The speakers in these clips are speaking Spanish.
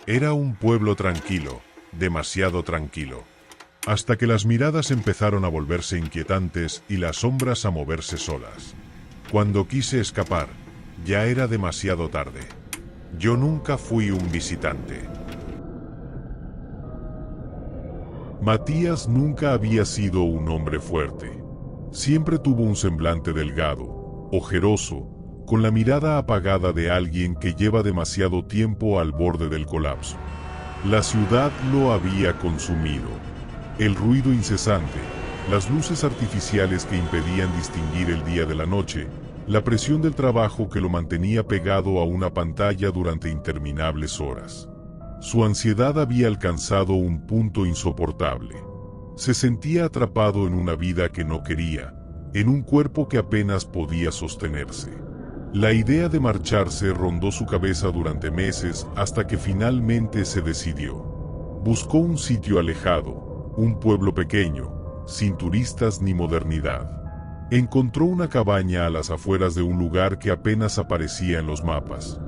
Era un pueblo tranquilo, demasiado tranquilo. Hasta que las miradas empezaron a volverse inquietantes y las sombras a moverse solas. Cuando quise escapar, ya era demasiado tarde. Yo nunca fui un visitante. Matías nunca había sido un hombre fuerte. Siempre tuvo un semblante delgado, ojeroso, con la mirada apagada de alguien que lleva demasiado tiempo al borde del colapso. La ciudad lo había consumido. El ruido incesante, las luces artificiales que impedían distinguir el día de la noche, la presión del trabajo que lo mantenía pegado a una pantalla durante interminables horas. Su ansiedad había alcanzado un punto insoportable. Se sentía atrapado en una vida que no quería, en un cuerpo que apenas podía sostenerse. La idea de marcharse rondó su cabeza durante meses hasta que finalmente se decidió. Buscó un sitio alejado, un pueblo pequeño, sin turistas ni modernidad. Encontró una cabaña a las afueras de un lugar que apenas aparecía en los mapas.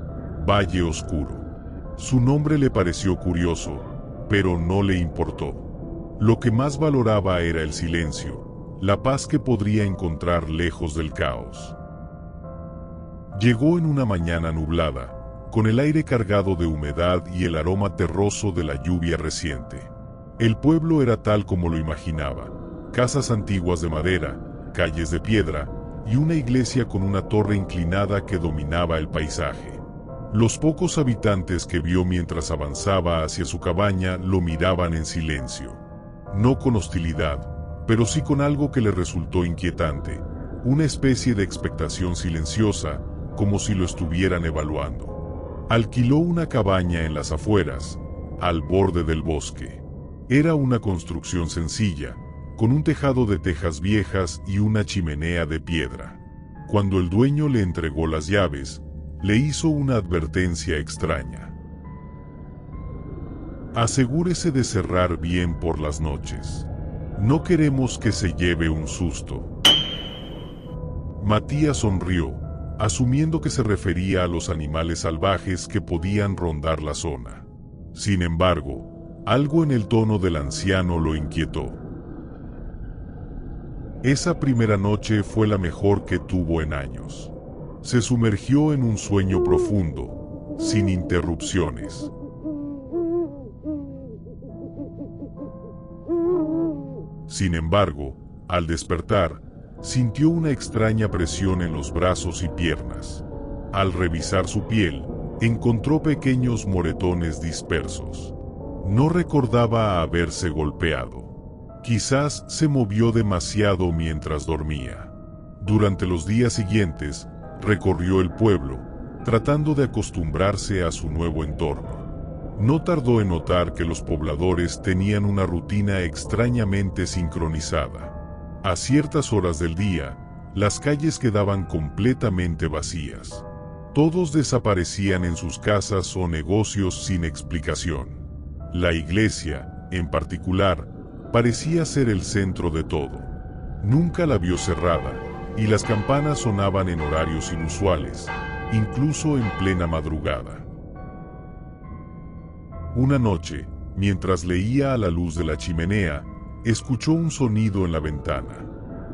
Valle Oscuro. Su nombre le pareció curioso, pero no le importó. Lo que más valoraba era el silencio, la paz que podría encontrar lejos del caos. Llegó en una mañana nublada, con el aire cargado de humedad y el aroma terroso de la lluvia reciente. El pueblo era tal como lo imaginaba: casas antiguas de madera, calles de piedra, y una iglesia con una torre inclinada que dominaba el paisaje. Los pocos habitantes que vio mientras avanzaba hacia su cabaña lo miraban en silencio. No con hostilidad, pero sí con algo que le resultó inquietante, una especie de expectación silenciosa, como si lo estuvieran evaluando. Alquiló una cabaña en las afueras, al borde del bosque. Era una construcción sencilla, con un tejado de tejas viejas y una chimenea de piedra. Cuando el dueño le entregó las llaves, le hizo una advertencia extraña. Asegúrese de cerrar bien por las noches. No queremos que se lleve un susto. Matías sonrió, asumiendo que se refería a los animales salvajes que podían rondar la zona. Sin embargo, algo en el tono del anciano lo inquietó. Esa primera noche fue la mejor que tuvo en años. Se sumergió en un sueño profundo, sin interrupciones. Sin embargo, al despertar, sintió una extraña presión en los brazos y piernas. Al revisar su piel, encontró pequeños moretones dispersos. No recordaba haberse golpeado. Quizás se movió demasiado mientras dormía. Durante los días siguientes, recorrió el pueblo, tratando de acostumbrarse a su nuevo entorno. No tardó en notar que los pobladores tenían una rutina extrañamente sincronizada. A ciertas horas del día, las calles quedaban completamente vacías. Todos desaparecían en sus casas o negocios sin explicación. La iglesia, en particular, parecía ser el centro de todo. Nunca la vio cerrada, y las campanas sonaban en horarios inusuales, incluso en plena madrugada. Una noche, mientras leía a la luz de la chimenea, escuchó un sonido en la ventana.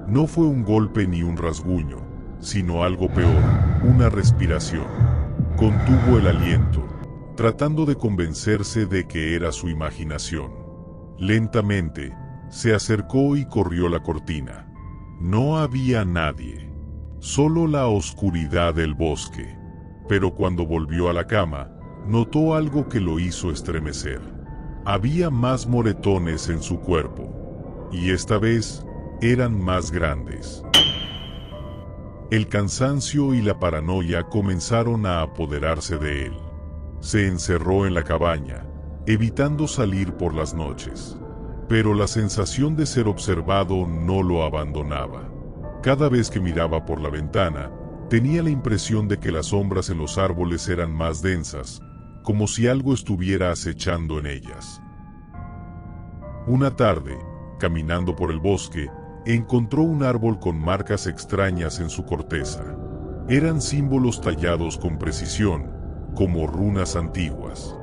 No fue un golpe ni un rasguño, sino algo peor, una respiración. Contuvo el aliento, tratando de convencerse de que era su imaginación. Lentamente, se acercó y corrió la cortina. No había nadie, solo la oscuridad del bosque. Pero cuando volvió a la cama, notó algo que lo hizo estremecer. Había más moretones en su cuerpo, y esta vez eran más grandes. El cansancio y la paranoia comenzaron a apoderarse de él. Se encerró en la cabaña, evitando salir por las noches. Pero la sensación de ser observado no lo abandonaba. Cada vez que miraba por la ventana, tenía la impresión de que las sombras en los árboles eran más densas, como si algo estuviera acechando en ellas. Una tarde, caminando por el bosque, encontró un árbol con marcas extrañas en su corteza. Eran símbolos tallados con precisión, como runas antiguas.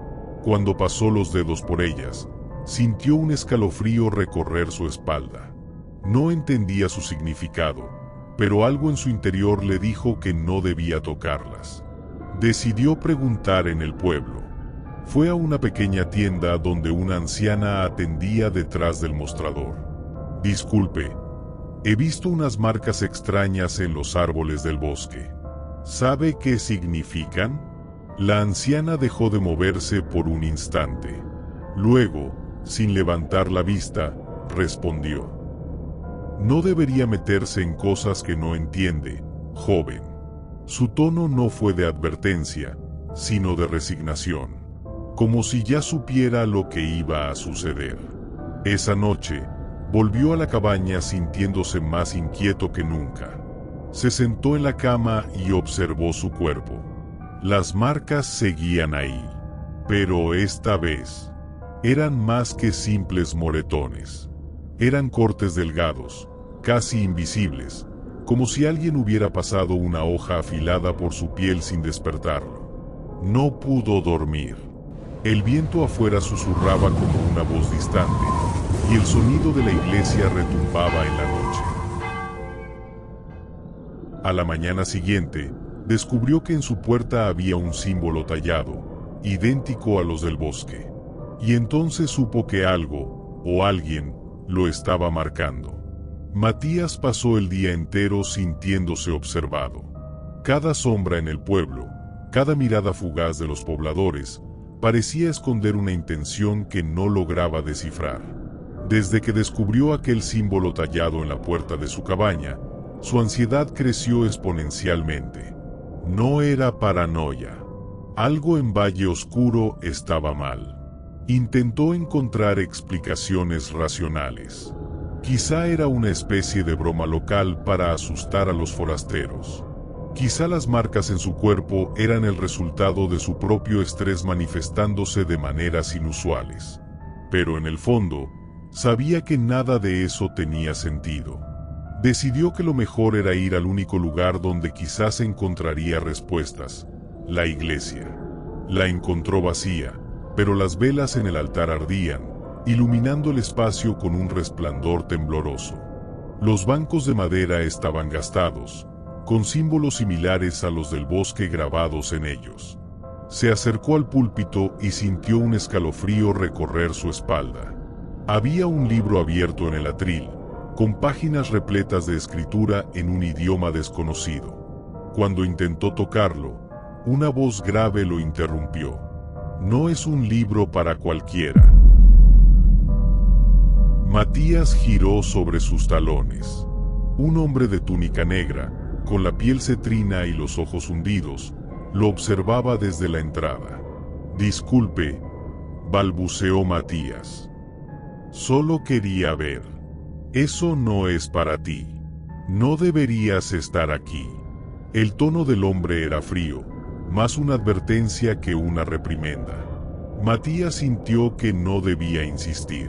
Cuando pasó los dedos por ellas, sintió un escalofrío recorrer su espalda. No entendía su significado, pero algo en su interior le dijo que no debía tocarlas. Decidió preguntar en el pueblo. Fue a una pequeña tienda donde una anciana atendía detrás del mostrador. Disculpe, he visto unas marcas extrañas en los árboles del bosque. ¿Sabe qué significan? La anciana dejó de moverse por un instante. Luego, sin levantar la vista, respondió: No debería meterse en cosas que no entiende, joven. Su tono no fue de advertencia, sino de resignación, como si ya supiera lo que iba a suceder. Esa noche, volvió a la cabaña sintiéndose más inquieto que nunca. Se sentó en la cama y observó su cuerpo. Las marcas seguían ahí, pero esta vez eran más que simples moretones. Eran cortes delgados, casi invisibles, como si alguien hubiera pasado una hoja afilada por su piel sin despertarlo. No pudo dormir. El viento afuera susurraba como una voz distante, y el sonido de la iglesia retumbaba en la noche. A la mañana siguiente, descubrió que en su puerta había un símbolo tallado, idéntico a los del bosque. Y entonces supo que algo, o alguien, lo estaba marcando. Matías pasó el día entero sintiéndose observado. Cada sombra en el pueblo, cada mirada fugaz de los pobladores, parecía esconder una intención que no lograba descifrar. Desde que descubrió aquel símbolo tallado en la puerta de su cabaña, su ansiedad creció exponencialmente. No era paranoia. Algo en Valle Oscuro estaba mal. Intentó encontrar explicaciones racionales. Quizá era una especie de broma local para asustar a los forasteros. Quizá las marcas en su cuerpo eran el resultado de su propio estrés manifestándose de maneras inusuales. Pero en el fondo, sabía que nada de eso tenía sentido. Decidió que lo mejor era ir al único lugar donde quizás encontraría respuestas: la iglesia. La encontró vacía, pero las velas en el altar ardían, iluminando el espacio con un resplandor tembloroso. Los bancos de madera estaban gastados, con símbolos similares a los del bosque grabados en ellos. Se acercó al púlpito y sintió un escalofrío recorrer su espalda. Había un libro abierto en el atril, con páginas repletas de escritura en un idioma desconocido. Cuando intentó tocarlo, una voz grave lo interrumpió. No es un libro para cualquiera. Matías giró sobre sus talones. Un hombre de túnica negra, con la piel cetrina y los ojos hundidos, lo observaba desde la entrada. Disculpe, balbuceó Matías. Solo quería ver. Eso no es para ti. No deberías estar aquí. El tono del hombre era frío, más una advertencia que una reprimenda. Matías sintió que no debía insistir.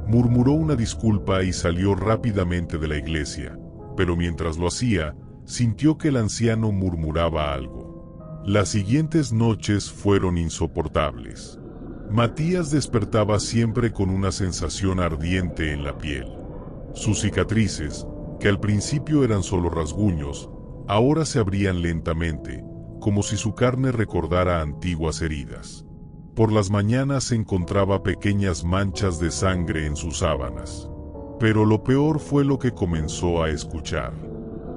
Murmuró una disculpa y salió rápidamente de la iglesia, pero mientras lo hacía, sintió que el anciano murmuraba algo. Las siguientes noches fueron insoportables. Matías despertaba siempre con una sensación ardiente en la piel. Sus cicatrices, que al principio eran solo rasguños, ahora se abrían lentamente, como si su carne recordara antiguas heridas. Por las mañanas encontraba pequeñas manchas de sangre en sus sábanas. Pero lo peor fue lo que comenzó a escuchar.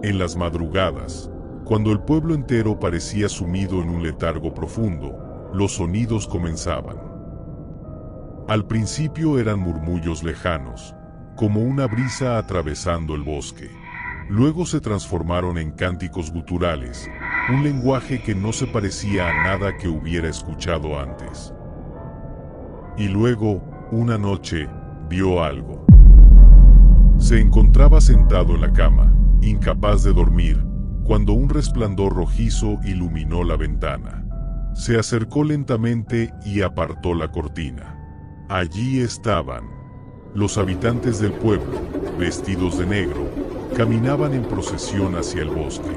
En las madrugadas, cuando el pueblo entero parecía sumido en un letargo profundo, los sonidos comenzaban. Al principio eran murmullos lejanos, como una brisa atravesando el bosque. Luego se transformaron en cánticos guturales, un lenguaje que no se parecía a nada que hubiera escuchado antes. Y luego, una noche, vio algo. Se encontraba sentado en la cama, incapaz de dormir, cuando un resplandor rojizo iluminó la ventana. Se acercó lentamente y apartó la cortina. Allí estaban. Los habitantes del pueblo, vestidos de negro, caminaban en procesión hacia el bosque.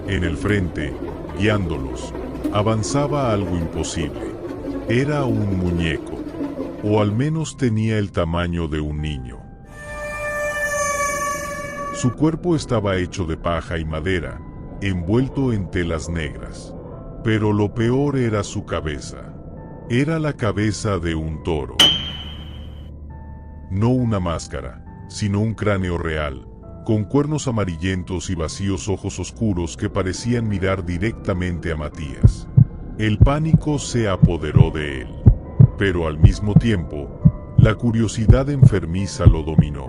En el frente, guiándolos, avanzaba algo imposible. Era un muñeco, o al menos tenía el tamaño de un niño. Su cuerpo estaba hecho de paja y madera, envuelto en telas negras. Pero lo peor era su cabeza. Era la cabeza de un toro. No una máscara, sino un cráneo real, con cuernos amarillentos y vacíos ojos oscuros que parecían mirar directamente a Matías. El pánico se apoderó de él, pero al mismo tiempo, la curiosidad enfermiza lo dominó.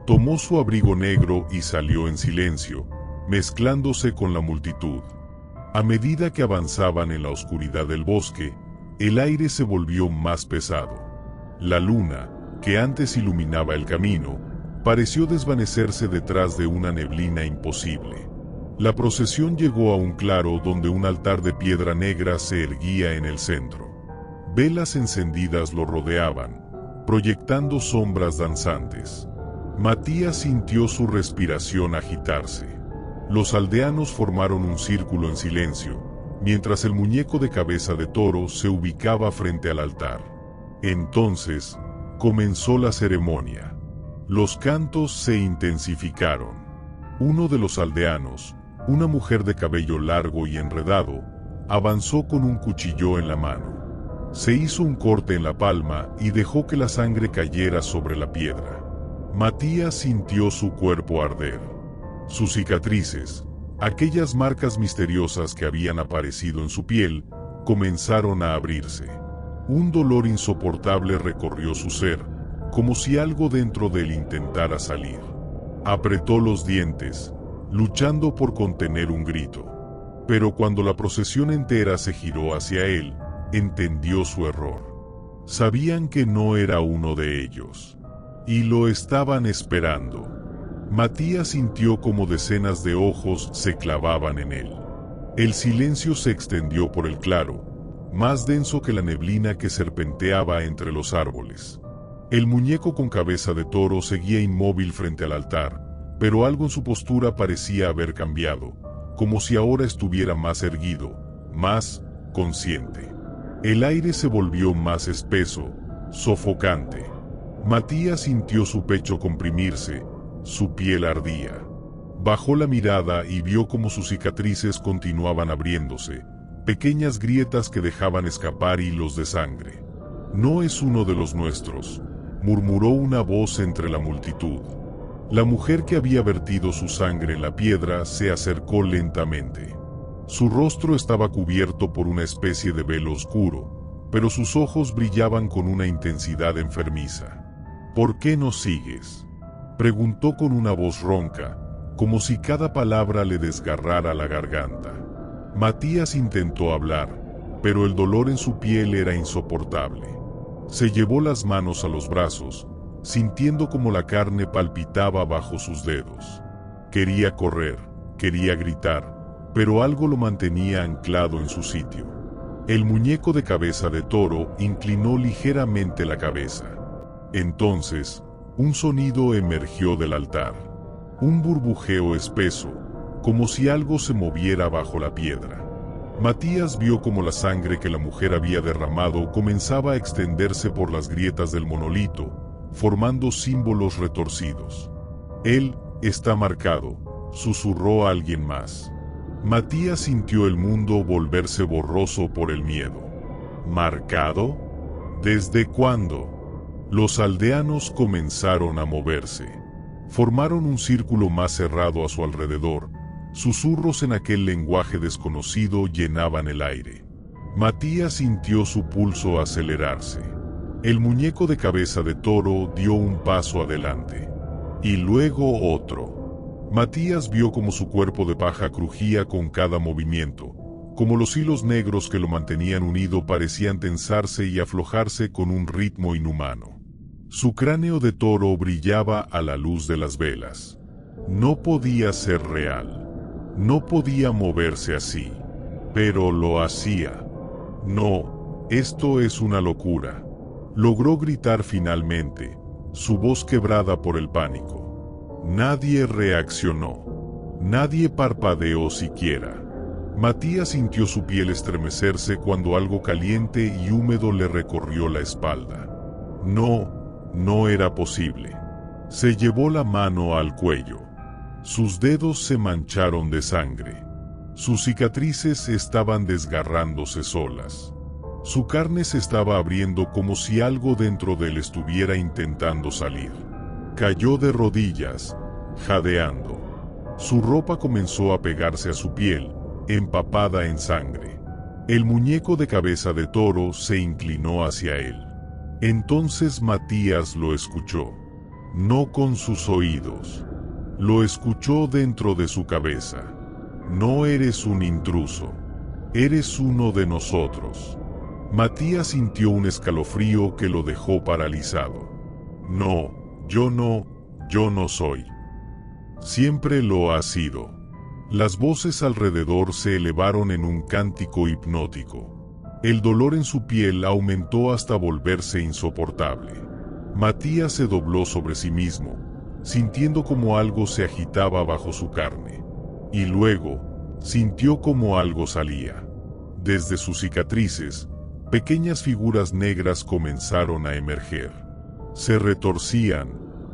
Tomó su abrigo negro y salió en silencio, mezclándose con la multitud. A medida que avanzaban en la oscuridad del bosque, el aire se volvió más pesado. La luna, que antes iluminaba el camino, pareció desvanecerse detrás de una neblina imposible. La procesión llegó a un claro donde un altar de piedra negra se erguía en el centro. Velas encendidas lo rodeaban, proyectando sombras danzantes. Matías sintió su respiración agitarse. Los aldeanos formaron un círculo en silencio, mientras el muñeco de cabeza de toro se ubicaba frente al altar. Entonces, comenzó la ceremonia. Los cantos se intensificaron. Uno de los aldeanos, una mujer de cabello largo y enredado, avanzó con un cuchillo en la mano. Se hizo un corte en la palma y dejó que la sangre cayera sobre la piedra. Matías sintió su cuerpo arder. Sus cicatrices, aquellas marcas misteriosas que habían aparecido en su piel, comenzaron a abrirse. Un dolor insoportable recorrió su ser, como si algo dentro de él intentara salir. Apretó los dientes, luchando por contener un grito. Pero cuando la procesión entera se giró hacia él, entendió su error. Sabían que no era uno de ellos. Y lo estaban esperando. Matías sintió como decenas de ojos se clavaban en él. El silencio se extendió por el claro, más denso que la neblina que serpenteaba entre los árboles. El muñeco con cabeza de toro seguía inmóvil frente al altar, pero algo en su postura parecía haber cambiado, como si ahora estuviera más erguido, más consciente. El aire se volvió más espeso, sofocante. Matías sintió su pecho comprimirse, su piel ardía. Bajó la mirada y vio cómo sus cicatrices continuaban abriéndose, pequeñas grietas que dejaban escapar hilos de sangre. «No es uno de los nuestros», murmuró una voz entre la multitud. La mujer que había vertido su sangre en la piedra se acercó lentamente. Su rostro estaba cubierto por una especie de velo oscuro, pero sus ojos brillaban con una intensidad enfermiza. «¿Por qué nos sigues?», preguntó con una voz ronca, como si cada palabra le desgarrara la garganta. Matías intentó hablar, pero el dolor en su piel era insoportable. Se llevó las manos a los brazos, sintiendo como la carne palpitaba bajo sus dedos. Quería correr, quería gritar, pero algo lo mantenía anclado en su sitio. El muñeco de cabeza de toro inclinó ligeramente la cabeza. Entonces, un sonido emergió del altar. Un burbujeo espeso, como si algo se moviera bajo la piedra. Matías vio como la sangre que la mujer había derramado comenzaba a extenderse por las grietas del monolito, formando símbolos retorcidos. «Él está marcado», susurró alguien más. Matías sintió el mundo volverse borroso por el miedo. ¿Marcado? ¿Desde cuándo? Los aldeanos comenzaron a moverse. Formaron un círculo más cerrado a su alrededor. Susurros en aquel lenguaje desconocido llenaban el aire. Matías sintió su pulso acelerarse. El muñeco de cabeza de toro dio un paso adelante. Y luego otro. Matías vio como su cuerpo de paja crujía con cada movimiento, como los hilos negros que lo mantenían unido parecían tensarse y aflojarse con un ritmo inhumano. Su cráneo de toro brillaba a la luz de las velas. No podía ser real. No podía moverse así. Pero lo hacía. «No, esto es una locura», logró gritar finalmente, su voz quebrada por el pánico. Nadie reaccionó. Nadie parpadeó siquiera. Matías sintió su piel estremecerse cuando algo caliente y húmedo le recorrió la espalda. No era posible. Se llevó la mano al cuello. Sus dedos se mancharon de sangre. Sus cicatrices estaban desgarrándose solas. Su carne se estaba abriendo como si algo dentro de él estuviera intentando salir. Cayó de rodillas, jadeando. Su ropa comenzó a pegarse a su piel, empapada en sangre. El muñeco de cabeza de toro se inclinó hacia él. Entonces Matías lo escuchó. No con sus oídos. Lo escuchó dentro de su cabeza. No eres un intruso. Eres uno de nosotros. Matías sintió un escalofrío que lo dejó paralizado. No, yo no soy. Siempre lo ha sido. Las voces alrededor se elevaron en un cántico hipnótico. El dolor en su piel aumentó hasta volverse insoportable. Matías se dobló sobre sí mismo, sintiendo como algo se agitaba bajo su carne. Y luego, sintió como algo salía. Desde sus cicatrices, pequeñas figuras negras comenzaron a emerger. Se retorcían,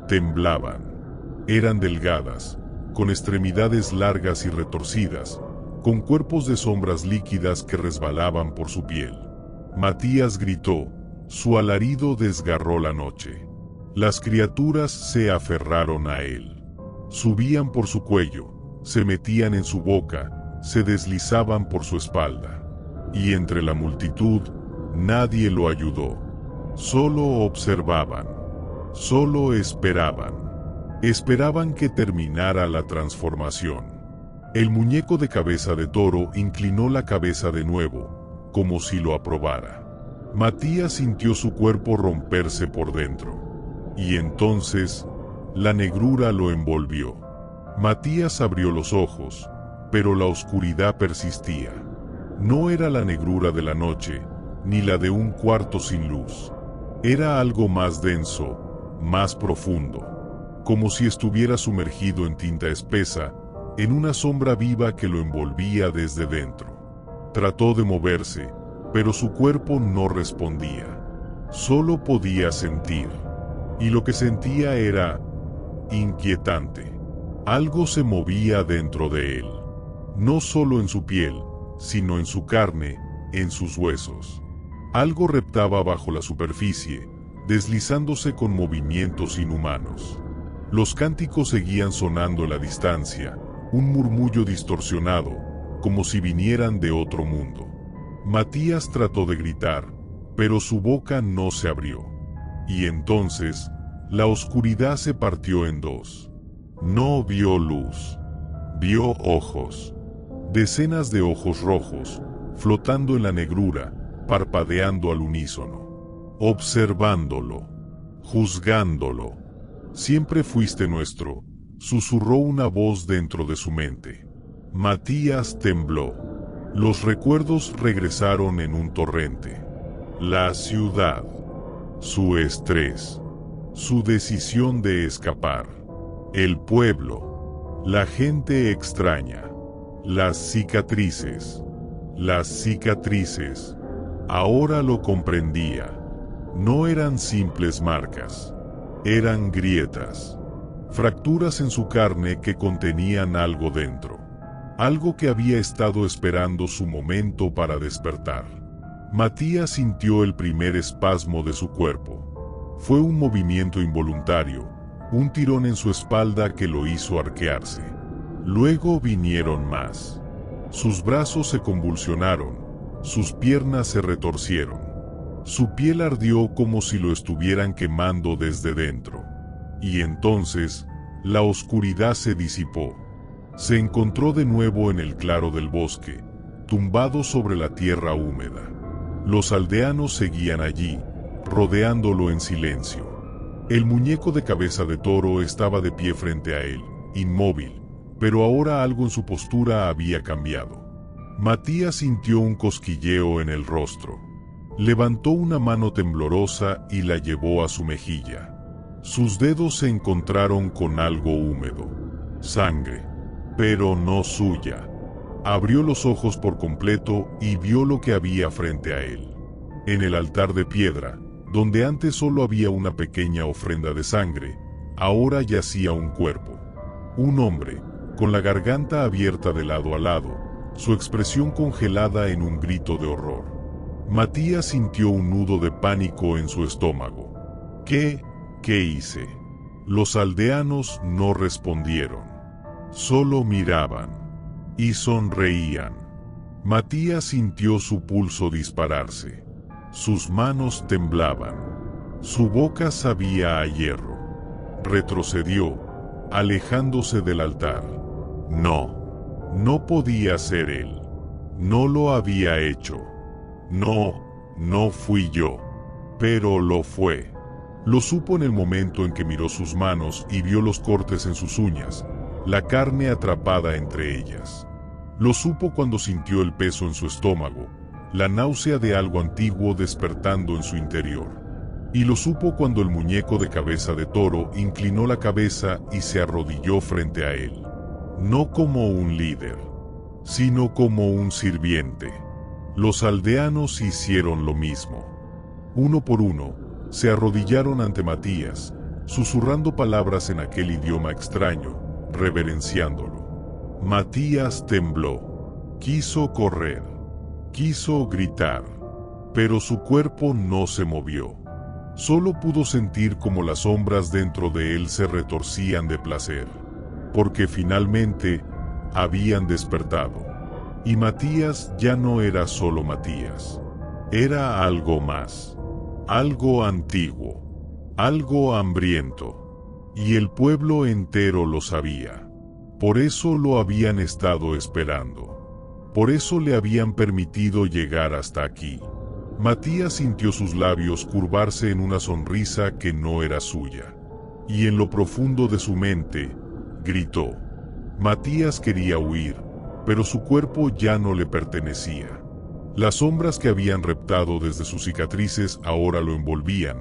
temblaban. Eran delgadas, con extremidades largas y retorcidas, con cuerpos de sombras líquidas que resbalaban por su piel. Matías gritó, su alarido desgarró la noche. Las criaturas se aferraron a él. Subían por su cuello, se metían en su boca, se deslizaban por su espalda. Y entre la multitud, nadie lo ayudó. Solo observaban. Solo esperaban. Esperaban que terminara la transformación. El muñeco de cabeza de toro inclinó la cabeza de nuevo, como si lo aprobara. Matías sintió su cuerpo romperse por dentro. Y entonces, la negrura lo envolvió. Matías abrió los ojos, pero la oscuridad persistía. No era la negrura de la noche, ni la de un cuarto sin luz. Era algo más denso, más profundo, como si estuviera sumergido en tinta espesa, en una sombra viva que lo envolvía desde dentro. Trató de moverse, pero su cuerpo no respondía. Solo podía sentir. Y lo que sentía era inquietante. Algo se movía dentro de él. No solo en su piel, sino en su carne, en sus huesos. Algo reptaba bajo la superficie, deslizándose con movimientos inhumanos. Los cánticos seguían sonando a la distancia, un murmullo distorsionado, como si vinieran de otro mundo. Matías trató de gritar, pero su boca no se abrió. Y entonces, la oscuridad se partió en dos. No vio luz. Vio ojos. Decenas de ojos rojos, flotando en la negrura, parpadeando al unísono. Observándolo. Juzgándolo. Siempre fuiste nuestro, susurró una voz dentro de su mente. Matías tembló. Los recuerdos regresaron en un torrente. La ciudad. Su estrés. Su decisión de escapar. El pueblo. La gente extraña. Las cicatrices. Las cicatrices. Ahora lo comprendía. No eran simples marcas. Eran grietas. Fracturas en su carne que contenían algo dentro. Algo que había estado esperando su momento para despertar. Matías sintió el primer espasmo de su cuerpo. Fue un movimiento involuntario, un tirón en su espalda que lo hizo arquearse. Luego vinieron más. Sus brazos se convulsionaron, sus piernas se retorcieron. Su piel ardió como si lo estuvieran quemando desde dentro. Y entonces, la oscuridad se disipó. Se encontró de nuevo en el claro del bosque, tumbado sobre la tierra húmeda. Los aldeanos seguían allí, rodeándolo en silencio. El muñeco de cabeza de toro estaba de pie frente a él, inmóvil, pero ahora algo en su postura había cambiado. Matías sintió un cosquilleo en el rostro. Levantó una mano temblorosa y la llevó a su mejilla. Sus dedos se encontraron con algo húmedo. Sangre. Pero no suya. Abrió los ojos por completo y vio lo que había frente a él. En el altar de piedra, donde antes solo había una pequeña ofrenda de sangre, ahora yacía un cuerpo. Un hombre, con la garganta abierta de lado a lado, su expresión congelada en un grito de horror. Matías sintió un nudo de pánico en su estómago. ¿Qué hice? Los aldeanos no respondieron. Solo miraban. Y sonreían. Matías sintió su pulso dispararse. Sus manos temblaban. Su boca sabía a hierro. Retrocedió, alejándose del altar. No podía ser él. No lo había hecho. No fui yo. Pero lo fue. Lo supo en el momento en que miró sus manos y vio los cortes en sus uñas, la carne atrapada entre ellas. Lo supo cuando sintió el peso en su estómago, la náusea de algo antiguo despertando en su interior. Y lo supo cuando el muñeco de cabeza de toro inclinó la cabeza y se arrodilló frente a él. No como un líder, sino como un sirviente. Los aldeanos hicieron lo mismo. Uno por uno, se arrodillaron ante Matías, susurrando palabras en aquel idioma extraño, reverenciándolo. Matías tembló. Quiso correr. Quiso gritar. Pero su cuerpo no se movió. Solo pudo sentir como las sombras dentro de él se retorcían de placer. Porque finalmente habían despertado. Y Matías ya no era solo Matías. Era algo más. Algo antiguo. Algo hambriento. Y el pueblo entero lo sabía. Por eso lo habían estado esperando. Por eso le habían permitido llegar hasta aquí. Matías sintió sus labios curvarse en una sonrisa que no era suya. Y en lo profundo de su mente, gritó. Matías quería huir, pero su cuerpo ya no le pertenecía. Las sombras que habían reptado desde sus cicatrices ahora lo envolvían,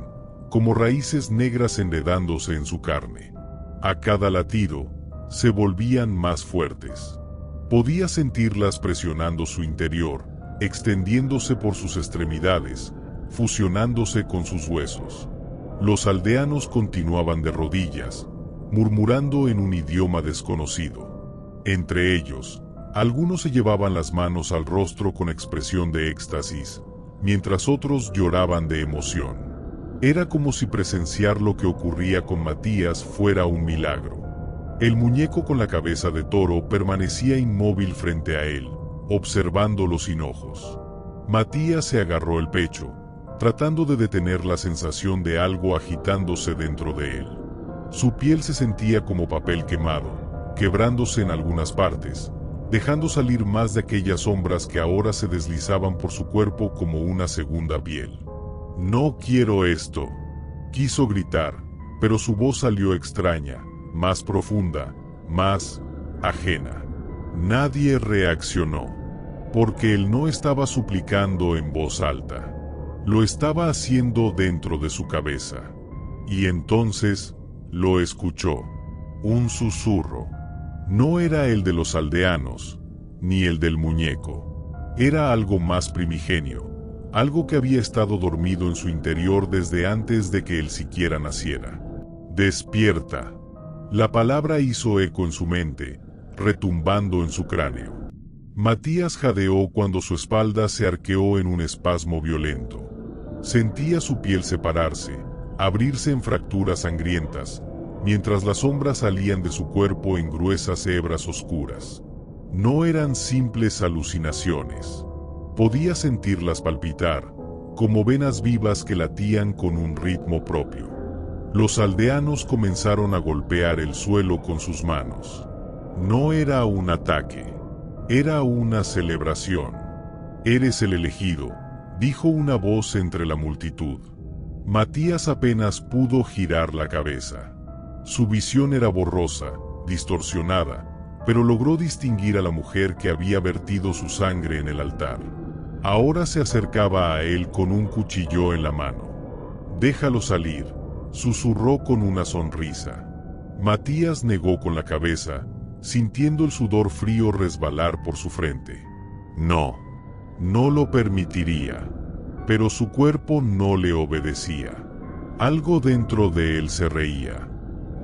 como raíces negras enredándose en su carne. A cada latido, se volvían más fuertes. Podía sentirlas presionando su interior, extendiéndose por sus extremidades, fusionándose con sus huesos. Los aldeanos continuaban de rodillas, murmurando en un idioma desconocido. Entre ellos, algunos se llevaban las manos al rostro con expresión de éxtasis, mientras otros lloraban de emoción. Era como si presenciar lo que ocurría con Matías fuera un milagro. El muñeco con la cabeza de toro permanecía inmóvil frente a él, observándolo sin ojos. Matías se agarró el pecho, tratando de detener la sensación de algo agitándose dentro de él. Su piel se sentía como papel quemado, quebrándose en algunas partes, dejando salir más de aquellas sombras que ahora se deslizaban por su cuerpo como una segunda piel. «No quiero esto», quiso gritar, pero su voz salió extraña, más profunda, más ajena. Nadie reaccionó, porque él no estaba suplicando en voz alta. Lo estaba haciendo dentro de su cabeza. Y entonces, lo escuchó. Un susurro. No era el de los aldeanos, ni el del muñeco. Era algo más primigenio, algo que había estado dormido en su interior desde antes de que él siquiera naciera. «Despierta». La palabra hizo eco en su mente, retumbando en su cráneo. Matías jadeó cuando su espalda se arqueó en un espasmo violento. Sentía su piel separarse, abrirse en fracturas sangrientas, mientras las sombras salían de su cuerpo en gruesas hebras oscuras. No eran simples alucinaciones. Podía sentirlas palpitar, como venas vivas que latían con un ritmo propio. Los aldeanos comenzaron a golpear el suelo con sus manos. No era un ataque, era una celebración. «Eres el elegido», dijo una voz entre la multitud. Matías apenas pudo girar la cabeza. Su visión era borrosa, distorsionada, pero logró distinguir a la mujer que había vertido su sangre en el altar. Ahora se acercaba a él con un cuchillo en la mano. «Déjalo salir», susurró con una sonrisa. Matías negó con la cabeza, sintiendo el sudor frío resbalar por su frente. No, no lo permitiría. Pero su cuerpo no le obedecía. Algo dentro de él se reía.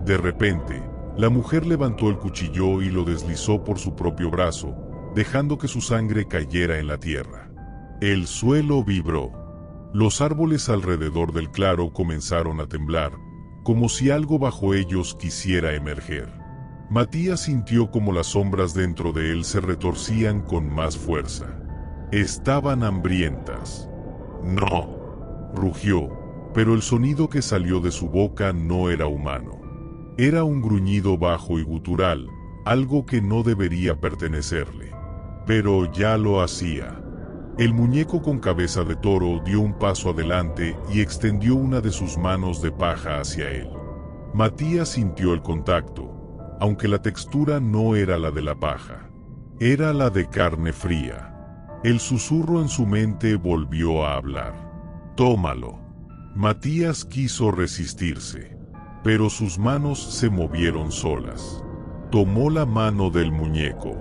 De repente, la mujer levantó el cuchillo y lo deslizó por su propio brazo, dejando que su sangre cayera en la tierra. El suelo vibró. Los árboles alrededor del claro comenzaron a temblar, como si algo bajo ellos quisiera emerger. Matías sintió como las sombras dentro de él se retorcían con más fuerza. Estaban hambrientas. No, rugió, pero el sonido que salió de su boca no era humano. Era un gruñido bajo y gutural, algo que no debería pertenecerle. Pero ya lo hacía. El muñeco con cabeza de toro dio un paso adelante y extendió una de sus manos de paja hacia él. Matías sintió el contacto, aunque la textura no era la de la paja. Era la de carne fría. El susurro en su mente volvió a hablar. Tómalo. Matías quiso resistirse, pero sus manos se movieron solas. Tomó la mano del muñeco,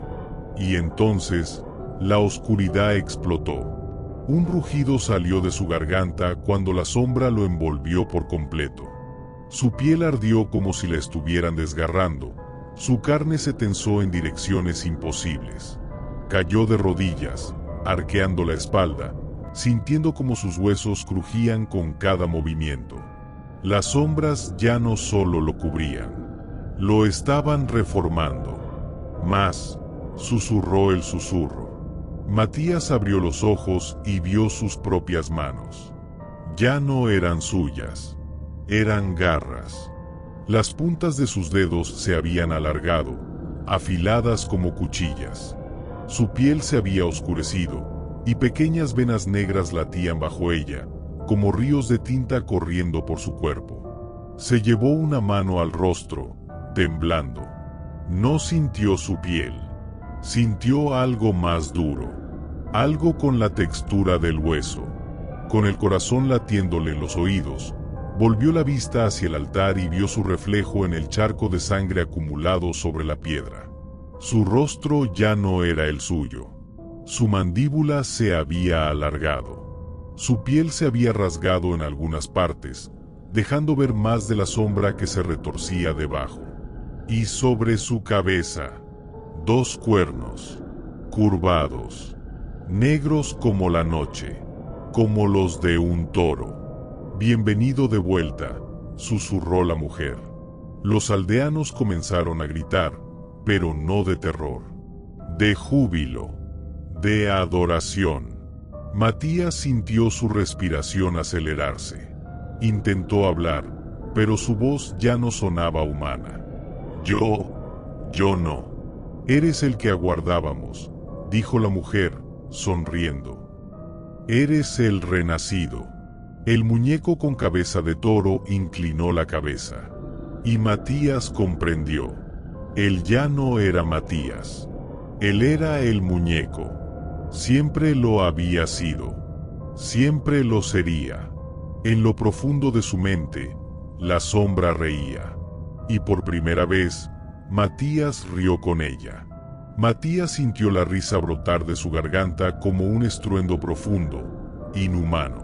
y entonces, la oscuridad explotó. Un rugido salió de su garganta cuando la sombra lo envolvió por completo. Su piel ardió como si la estuvieran desgarrando. Su carne se tensó en direcciones imposibles. Cayó de rodillas, arqueando la espalda, sintiendo como sus huesos crujían con cada movimiento. Las sombras ya no solo lo cubrían, lo estaban reformando. Más, susurró el susurro. Matías abrió los ojos y vio sus propias manos. Ya no eran suyas, eran garras. Las puntas de sus dedos se habían alargado, afiladas como cuchillas. Su piel se había oscurecido, y pequeñas venas negras latían bajo ella, como ríos de tinta corriendo por su cuerpo. Se llevó una mano al rostro, temblando. No sintió su piel. Sintió algo más duro. Algo con la textura del hueso. Con el corazón latiéndole en los oídos, volvió la vista hacia el altar y vio su reflejo en el charco de sangre acumulado sobre la piedra. Su rostro ya no era el suyo. Su mandíbula se había alargado. Su piel se había rasgado en algunas partes, dejando ver más de la sombra que se retorcía debajo. Y sobre su cabeza, 2 cuernos, curvados, negros como la noche, como los de un toro. «Bienvenido de vuelta», susurró la mujer. Los aldeanos comenzaron a gritar, pero no de terror, de júbilo, de adoración. Matías sintió su respiración acelerarse. Intentó hablar, pero su voz ya no sonaba humana. Yo no. Eres el que aguardábamos, dijo la mujer, sonriendo. Eres el renacido. El muñeco con cabeza de toro inclinó la cabeza. Y Matías comprendió. Él ya no era Matías. Él era el muñeco. Siempre lo había sido. Siempre lo sería. En lo profundo de su mente, la sombra reía. Y por primera vez, Matías rió con ella. Matías sintió la risa brotar de su garganta como un estruendo profundo, inhumano.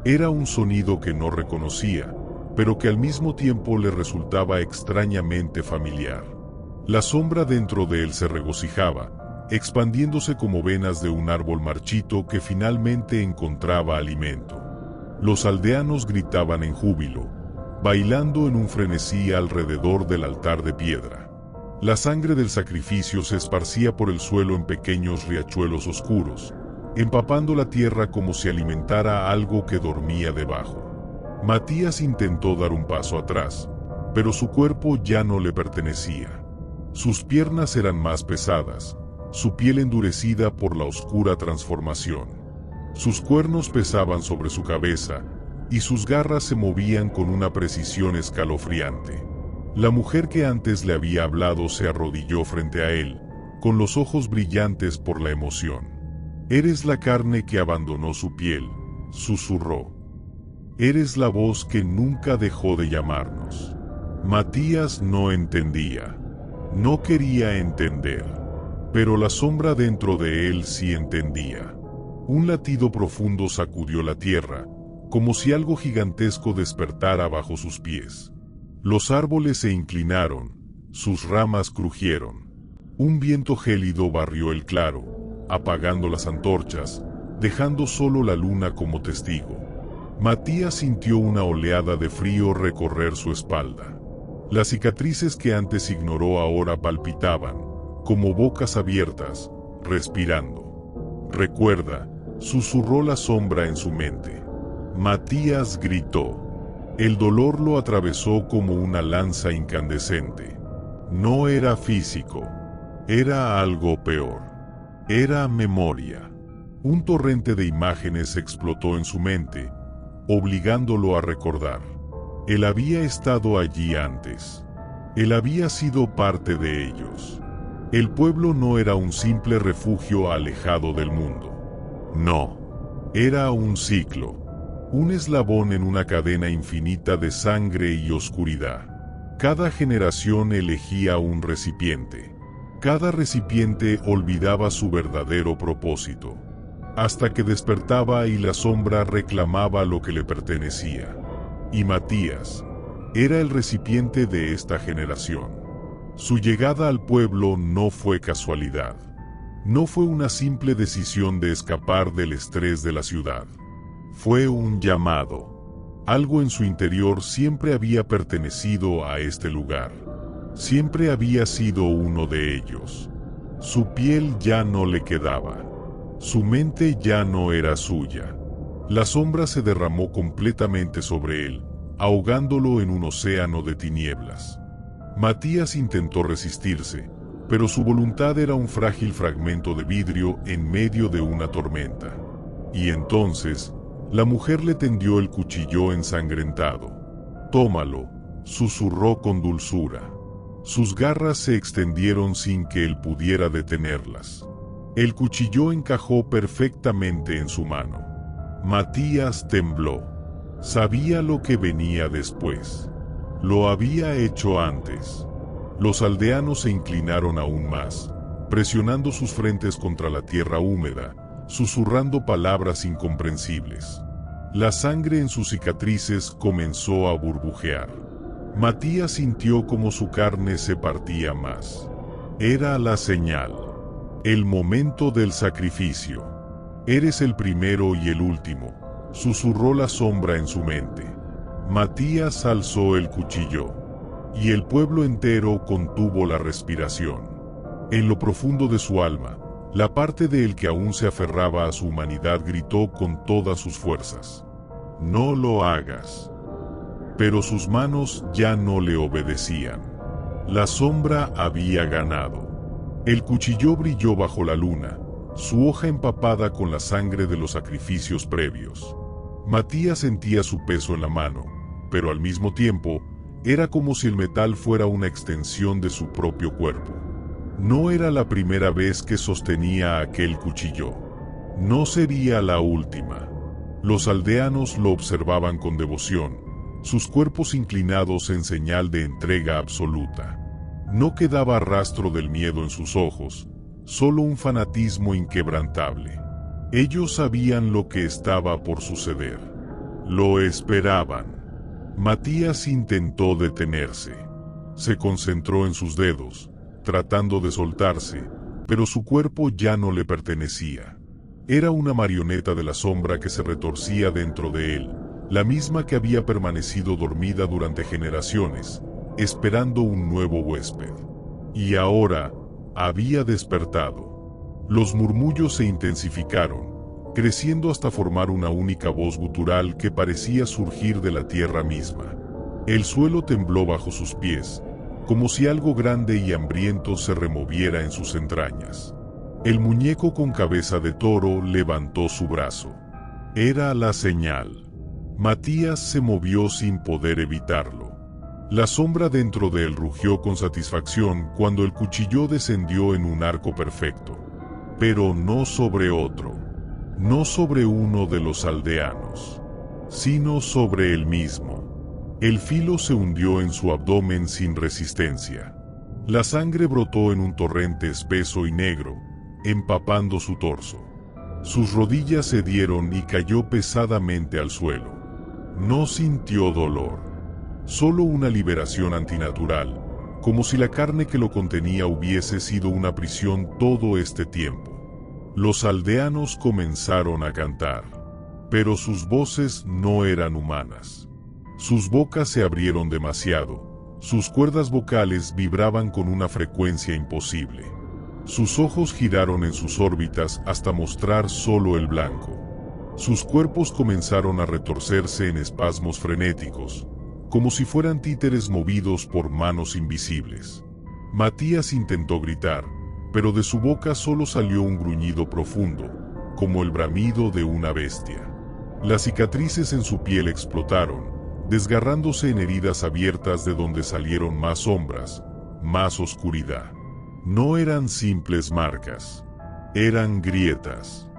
Era un sonido que no reconocía, pero que al mismo tiempo le resultaba extrañamente familiar. La sombra dentro de él se regocijaba, expandiéndose como venas de un árbol marchito que finalmente encontraba alimento. Los aldeanos gritaban en júbilo, bailando en un frenesí alrededor del altar de piedra. La sangre del sacrificio se esparcía por el suelo en pequeños riachuelos oscuros, empapando la tierra como si alimentara a algo que dormía debajo. Matías intentó dar un paso atrás, pero su cuerpo ya no le pertenecía. Sus piernas eran más pesadas, su piel endurecida por la oscura transformación. Sus cuernos pesaban sobre su cabeza, y sus garras se movían con una precisión escalofriante. La mujer que antes le había hablado se arrodilló frente a él, con los ojos brillantes por la emoción. «Eres la carne que abandonó su piel», susurró. «Eres la voz que nunca dejó de llamarnos». Matías no entendía. No quería entender, pero la sombra dentro de él sí entendía. Un latido profundo sacudió la tierra, como si algo gigantesco despertara bajo sus pies. Los árboles se inclinaron, sus ramas crujieron. Un viento gélido barrió el claro, apagando las antorchas, dejando solo la luna como testigo. Matías sintió una oleada de frío recorrer su espalda. Las cicatrices que antes ignoró ahora palpitaban, como bocas abiertas, respirando. «Recuerda», susurró la sombra en su mente. Matías gritó. El dolor lo atravesó como una lanza incandescente. No era físico, era algo peor. Era memoria. Un torrente de imágenes explotó en su mente, obligándolo a recordar. Él había estado allí antes. Él había sido parte de ellos. El pueblo no era un simple refugio alejado del mundo. No. Era un ciclo. Un eslabón en una cadena infinita de sangre y oscuridad. Cada generación elegía un recipiente. Cada recipiente olvidaba su verdadero propósito. Hasta que despertaba y la sombra reclamaba lo que le pertenecía. Y Matías era el recipiente de esta generación. Su llegada al pueblo no fue casualidad. No fue una simple decisión de escapar del estrés de la ciudad. Fue un llamado. Algo en su interior siempre había pertenecido a este lugar. Siempre había sido uno de ellos. Su piel ya no le quedaba. Su mente ya no era suya. La sombra se derramó completamente sobre él, ahogándolo en un océano de tinieblas. Matías intentó resistirse, pero su voluntad era un frágil fragmento de vidrio en medio de una tormenta. Y entonces, la mujer le tendió el cuchillo ensangrentado. «Tómalo», susurró con dulzura. Sus garras se extendieron sin que él pudiera detenerlas. El cuchillo encajó perfectamente en su mano. Matías tembló. Sabía lo que venía después. Lo había hecho antes. Los aldeanos se inclinaron aún más, presionando sus frentes contra la tierra húmeda, susurrando palabras incomprensibles. La sangre en sus cicatrices comenzó a burbujear. Matías sintió como su carne se partía más. Era la señal. El momento del sacrificio. «Eres el primero y el último», susurró la sombra en su mente. Matías alzó el cuchillo. Y el pueblo entero contuvo la respiración. En lo profundo de su alma, la parte de él que aún se aferraba a su humanidad gritó con todas sus fuerzas: «No lo hagas». Pero sus manos ya no le obedecían. La sombra había ganado. El cuchillo brilló bajo la luna, su hoja empapada con la sangre de los sacrificios previos. Matías sentía su peso en la mano, pero al mismo tiempo, era como si el metal fuera una extensión de su propio cuerpo. No era la primera vez que sostenía aquel cuchillo. No sería la última. Los aldeanos lo observaban con devoción, sus cuerpos inclinados en señal de entrega absoluta. No quedaba rastro del miedo en sus ojos, solo un fanatismo inquebrantable. Ellos sabían lo que estaba por suceder. Lo esperaban. Matías intentó detenerse. Se concentró en sus dedos, tratando de soltarse, pero su cuerpo ya no le pertenecía. Era una marioneta de la sombra que se retorcía dentro de él, la misma que había permanecido dormida durante generaciones, esperando un nuevo huésped. Y ahora, había despertado. Los murmullos se intensificaron, creciendo hasta formar una única voz gutural que parecía surgir de la tierra misma. El suelo tembló bajo sus pies, como si algo grande y hambriento se removiera en sus entrañas. El muñeco con cabeza de toro levantó su brazo. Era la señal. Matías se movió sin poder evitarlo. La sombra dentro de él rugió con satisfacción cuando el cuchillo descendió en un arco perfecto. Pero no sobre otro. No sobre uno de los aldeanos, sino sobre él mismo. El filo se hundió en su abdomen sin resistencia. La sangre brotó en un torrente espeso y negro, empapando su torso. Sus rodillas cedieron y cayó pesadamente al suelo. No sintió dolor, solo una liberación antinatural, como si la carne que lo contenía hubiese sido una prisión todo este tiempo. Los aldeanos comenzaron a cantar, pero sus voces no eran humanas. Sus bocas se abrieron demasiado, sus cuerdas vocales vibraban con una frecuencia imposible. Sus ojos giraron en sus órbitas hasta mostrar solo el blanco. Sus cuerpos comenzaron a retorcerse en espasmos frenéticos, como si fueran títeres movidos por manos invisibles. Matías intentó gritar, pero de su boca solo salió un gruñido profundo, como el bramido de una bestia. Las cicatrices en su piel explotaron, desgarrándose en heridas abiertas de donde salieron más sombras, más oscuridad. No eran simples marcas, eran grietas,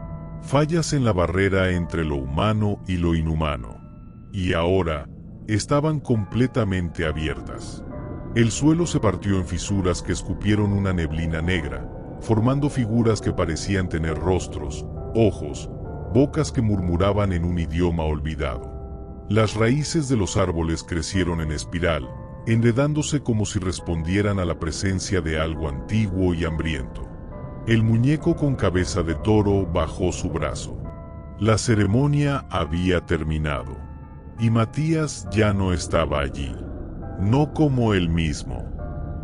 fallas en la barrera entre lo humano y lo inhumano. Y ahora, estaban completamente abiertas. El suelo se partió en fisuras que escupieron una neblina negra, formando figuras que parecían tener rostros, ojos, bocas que murmuraban en un idioma olvidado. Las raíces de los árboles crecieron en espiral, enredándose como si respondieran a la presencia de algo antiguo y hambriento. El muñeco con cabeza de toro bajó su brazo. La ceremonia había terminado, y Matías ya no estaba allí. No como él mismo.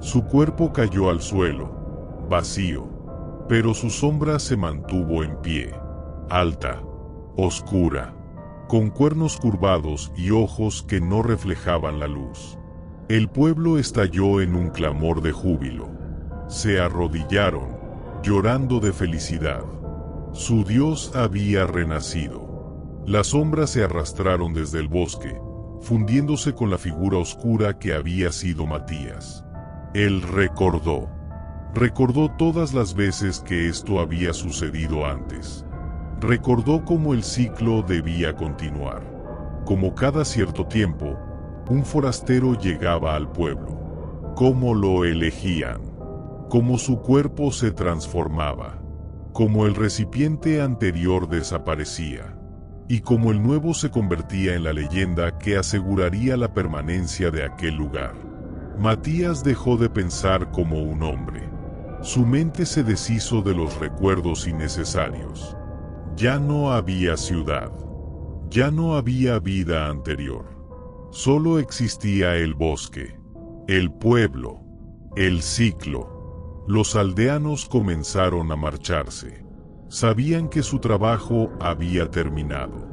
Su cuerpo cayó al suelo, vacío, pero su sombra se mantuvo en pie, alta, oscura, con cuernos curvados y ojos que no reflejaban la luz. El pueblo estalló en un clamor de júbilo. Se arrodillaron, llorando de felicidad. Su Dios había renacido. Las sombras se arrastraron desde el bosque, fundiéndose con la figura oscura que había sido Matías. Él recordó todas las veces que esto había sucedido antes. Recordó cómo el ciclo debía continuar. Como cada cierto tiempo, un forastero llegaba al pueblo. Cómo lo elegían. Cómo su cuerpo se transformaba. Cómo el recipiente anterior desaparecía. Y cómo el nuevo se convertía en la leyenda que aseguraría la permanencia de aquel lugar. Matías dejó de pensar como un hombre. Su mente se deshizo de los recuerdos innecesarios. Ya no había ciudad. Ya no había vida anterior. Solo existía el bosque, el pueblo, el ciclo. Los aldeanos comenzaron a marcharse. Sabían que su trabajo había terminado.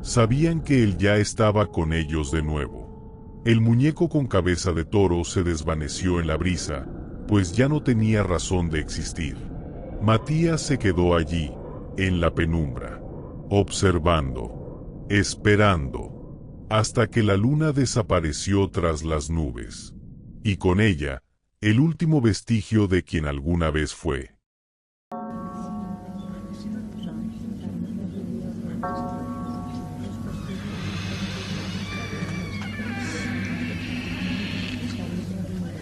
Sabían que él ya estaba con ellos de nuevo. El muñeco con cabeza de toro se desvaneció en la brisa, pues ya no tenía razón de existir. Matías se quedó allí, en la penumbra, observando, esperando, hasta que la luna desapareció tras las nubes, y con ella, el último vestigio de quien alguna vez fue.